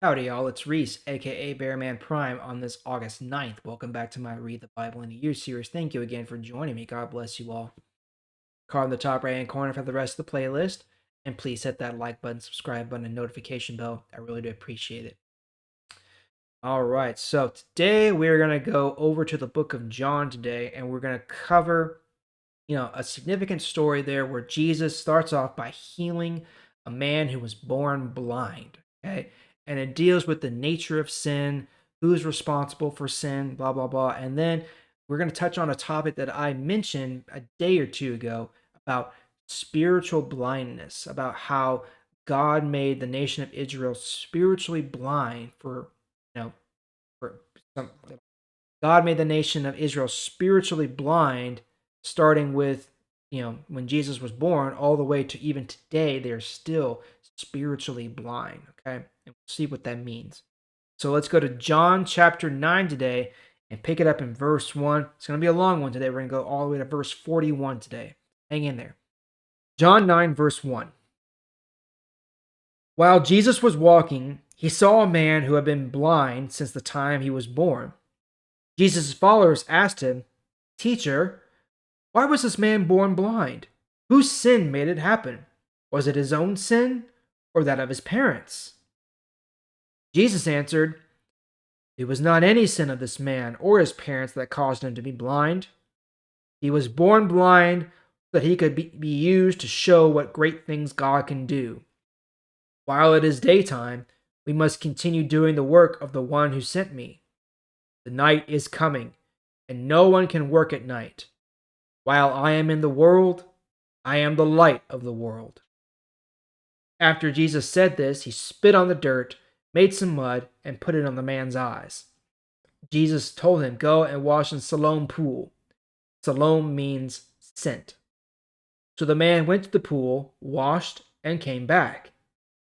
Howdy, y'all. It's Reese, aka Bearman Prime, on this August 9th. Welcome back to my Read the Bible in a Year series. Thank you again for joining me. God bless you all. Card in the top right hand corner for the rest of the playlist. And please hit that like button, subscribe button, and notification bell. I really do appreciate it. All right, so today we're going to go over to the book of John today, and we're going to cover a significant story there where Jesus starts off by healing a man who was born blind. Okay. And it deals with the nature of sin, who's responsible for sin, blah, blah, blah. And then we're going to touch on a topic that I mentioned a day or two ago about spiritual blindness, about how God made the nation of Israel spiritually blind for some. God made the nation of Israel spiritually blind, starting with, when Jesus was born, all the way to even today, they're still spiritually blind. Okay. And we'll see what that means. So let's go to John chapter 9 today and pick it up in verse 1. It's going to be a long one today. We're going to go all the way to verse 41 today. Hang in there. John 9, verse 1. While Jesus was walking, he saw a man who had been blind since the time he was born. Jesus' followers asked him, "Teacher, why was this man born blind? Whose sin made it happen? Was it his own sin or that of his parents?" Jesus answered, "It was not any sin of this man or his parents that caused him to be blind. He was born blind so that he could be used to show what great things God can do. While it is daytime, we must continue doing the work of the one who sent me. The night is coming, and no one can work at night. While I am in the world, I am the light of the world." After Jesus said this, he spit on the dirt, made some mud, and put it on the man's eyes. Jesus told him, "Go and wash in Siloam pool." Siloam means sent. So the man went to the pool, washed, and came back.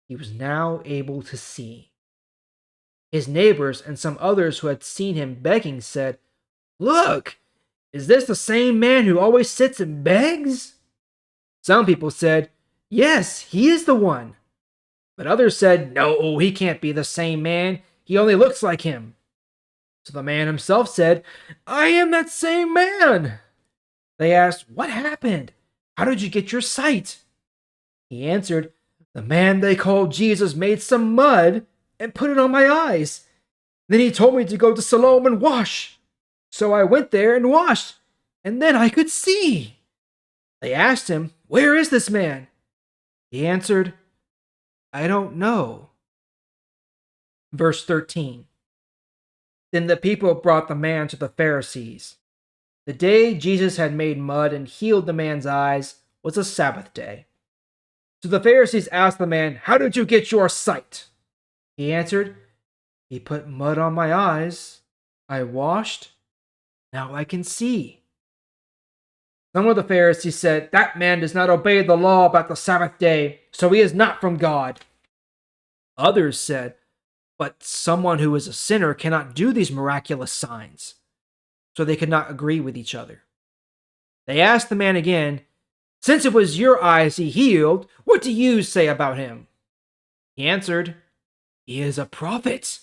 He was now able to see. His neighbors and some others who had seen him begging said, "Look, is this the same man who always sits and begs?" Some people said, "Yes, he is the one." But others said, "No, he can't be the same man. He only looks like him." So the man himself said, "I am that same man." They asked, "What happened? How did you get your sight?" He answered, "The man they called Jesus made some mud and put it on my eyes. Then he told me to go to Siloam and wash. So I went there and washed, and then I could see." They asked him, "Where is this man?" He answered, "I don't know." Verse 13. Then the people brought the man to the Pharisees. The day Jesus had made mud and healed the man's eyes was a Sabbath day. So the Pharisees asked the man, "How did you get your sight?" He answered, "He put mud on my eyes. I washed. Now I can see." Some of the Pharisees said, "That man does not obey the law about the Sabbath day, so he is not from God." Others said, "But someone who is a sinner cannot do these miraculous signs." So they could not agree with each other. They asked the man again, "Since it was your eyes he healed, what do you say about him?" He answered, "He is a prophet."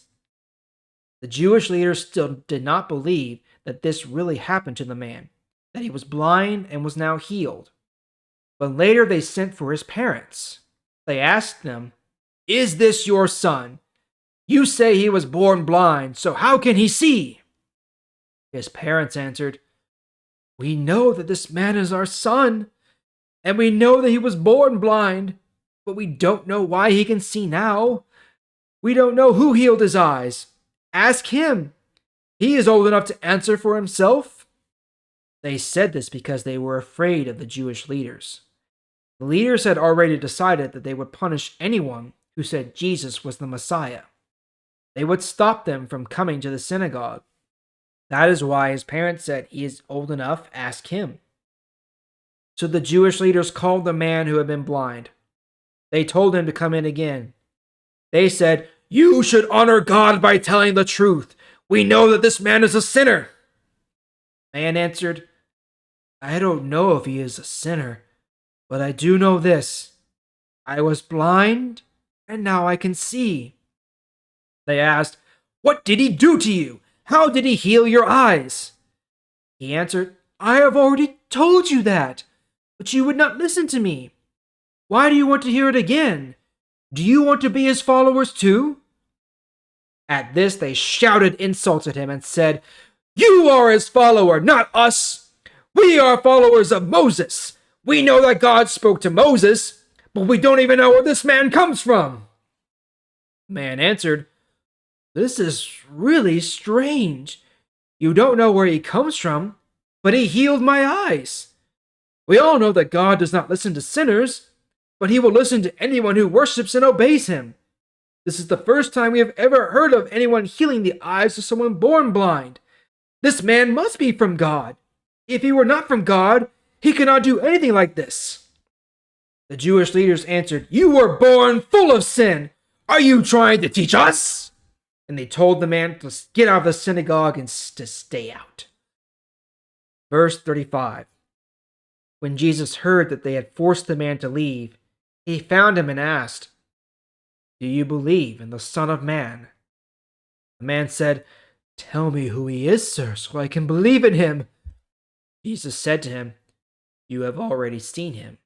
The Jewish leaders still did not believe that this really happened to the man, that he was blind and was now healed. But later they sent for his parents. They asked them, "Is this your son? You say he was born blind, so how can he see?" His parents answered, "We know that this man is our son, and we know that he was born blind, but we don't know why he can see now. We don't know who healed his eyes. Ask him. He is old enough to answer for himself." They said this because they were afraid of the Jewish leaders. The leaders had already decided that they would punish anyone who said Jesus was the Messiah. They would stop them from coming to the synagogue. That is why his parents said, "He is old enough, ask him." So the Jewish leaders called the man who had been blind. They told him to come in again. They said, "You should honor God by telling the truth. We know that this man is a sinner." Man answered, "I don't know if he is a sinner, but I do know this. I was blind, and now I can see." They asked, "What did he do to you? How did he heal your eyes?" He answered, "I have already told you that, but you would not listen to me. Why do you want to hear it again? Do you want to be his followers too?" At this, they shouted insults at him and said, "You are his follower, not us. We are followers of Moses. We know that God spoke to Moses, but we don't even know where this man comes from." The man answered, "This is really strange. You don't know where he comes from, but he healed my eyes. We all know that God does not listen to sinners, but he will listen to anyone who worships and obeys him. This is the first time we have ever heard of anyone healing the eyes of someone born blind. This man must be from God. If he were not from God, he cannot do anything like this." The Jewish leaders answered, "You were born full of sin. Are you trying to teach us?" And they told the man to get out of the synagogue and to stay out. Verse 35. When Jesus heard that they had forced the man to leave, he found him and asked, "Do you believe in the Son of Man?" The man said, "Tell me who he is, sir, so I can believe in him." Jesus said to him, "You have already seen him.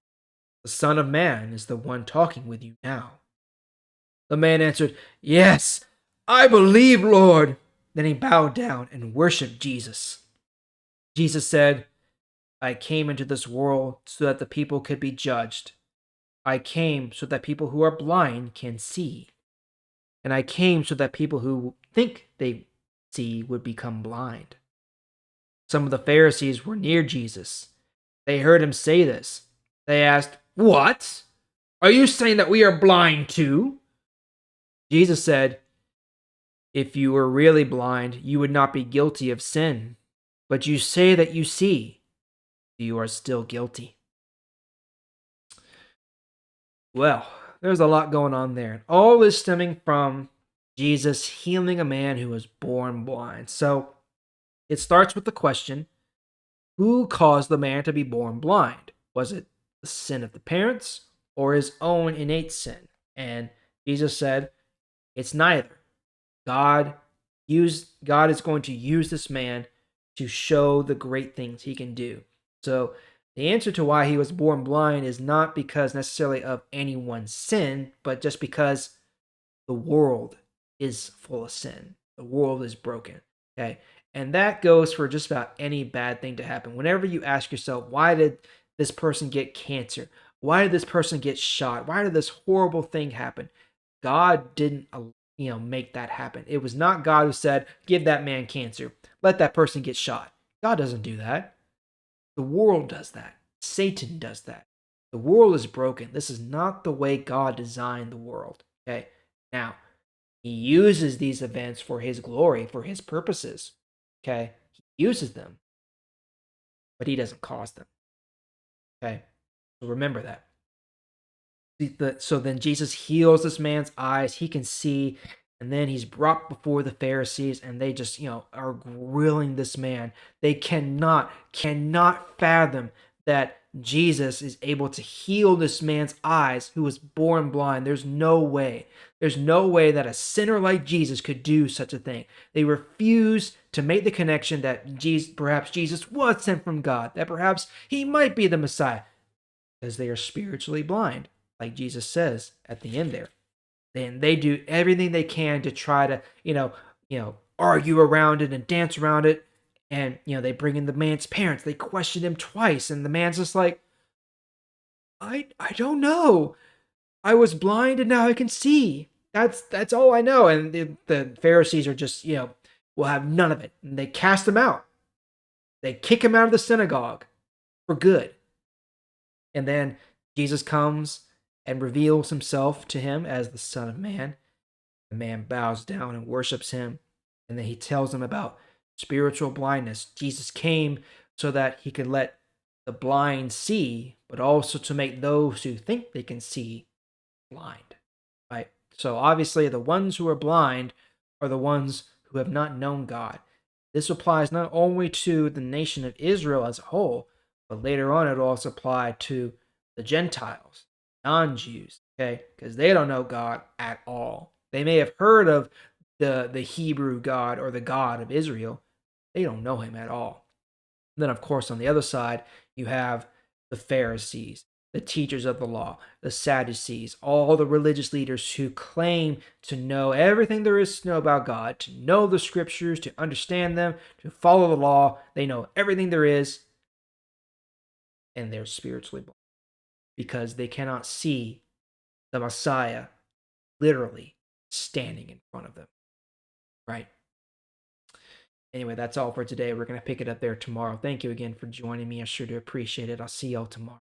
The Son of Man is the one talking with you now." The man answered, "Yes, I believe, Lord." Then he bowed down and worshipped Jesus. Jesus said, "I came into this world so that the people could be judged. I came so that people who are blind can see. And I came so that people who think they see would become blind." Some of the Pharisees were near Jesus. They heard him say this. They asked, "What? Are you saying that we are blind too?" Jesus said, "If you were really blind, you would not be guilty of sin. But you say that you see. You are still guilty." Well, there's a lot going on there. All is stemming from Jesus healing a man who was born blind. So it starts with the question, who caused the man to be born blind? Was it the sin of the parents or his own innate sin? And Jesus said, it's neither. God God is going to use this man to show the great things he can do. So the answer to why he was born blind is not because necessarily of anyone's sin, but just because the world is full of sin. The world is broken. Okay. And that goes for just about any bad thing to happen. Whenever you ask yourself, why did this person get cancer? Why did this person get shot? Why did this horrible thing happen? God didn't, make that happen. It was not God who said, "Give that man cancer. Let that person get shot." God doesn't do that. The world does that. Satan does that. The world is broken. This is not the way God designed the world. Okay. Now, he uses these events for his glory, for his purposes. Okay? He uses them, but he doesn't cause them. Okay? So remember that. So then Jesus heals this man's eyes. He can see. And then he's brought before the Pharisees, and they just, are grilling this man. They cannot fathom that Jesus is able to heal this man's eyes who was born blind. There's no way. There's no way that a sinner like Jesus could do such a thing. They refuse to make the connection that perhaps Jesus was sent from God, that perhaps he might be the Messiah, because they are spiritually blind, like Jesus says at the end there. And they do everything they can to try to, argue around it and dance around it. And, they bring in the man's parents. They question him twice. And the man's just like, I don't know. I was blind and now I can see. That's all I know. And the Pharisees are just, will have none of it. And they cast him out. They kick him out of the synagogue for good. And then Jesus comes and reveals himself to him as the Son of Man. The man bows down and worships him. And then he tells him about spiritual blindness. Jesus came so that he could let the blind see, but also to make those who think they can see blind. Right? So obviously, the ones who are blind are the ones who have not known God. This applies not only to the nation of Israel as a whole, but later on it will also apply to the Gentiles, non-Jews, okay? Because they don't know God at all. They may have heard of the Hebrew God or the God of Israel, they don't know him at all. And then, of course, on the other side, you have the Pharisees, the teachers of the law, the Sadducees, all the religious leaders who claim to know everything there is to know about God, to know the scriptures, to understand them, to follow the law. They know everything there is, and they're spiritually blind because they cannot see the Messiah literally standing in front of them, right? Anyway, that's all for today. We're going to pick it up there tomorrow. Thank you again for joining me. I sure do appreciate it. I'll see y'all tomorrow.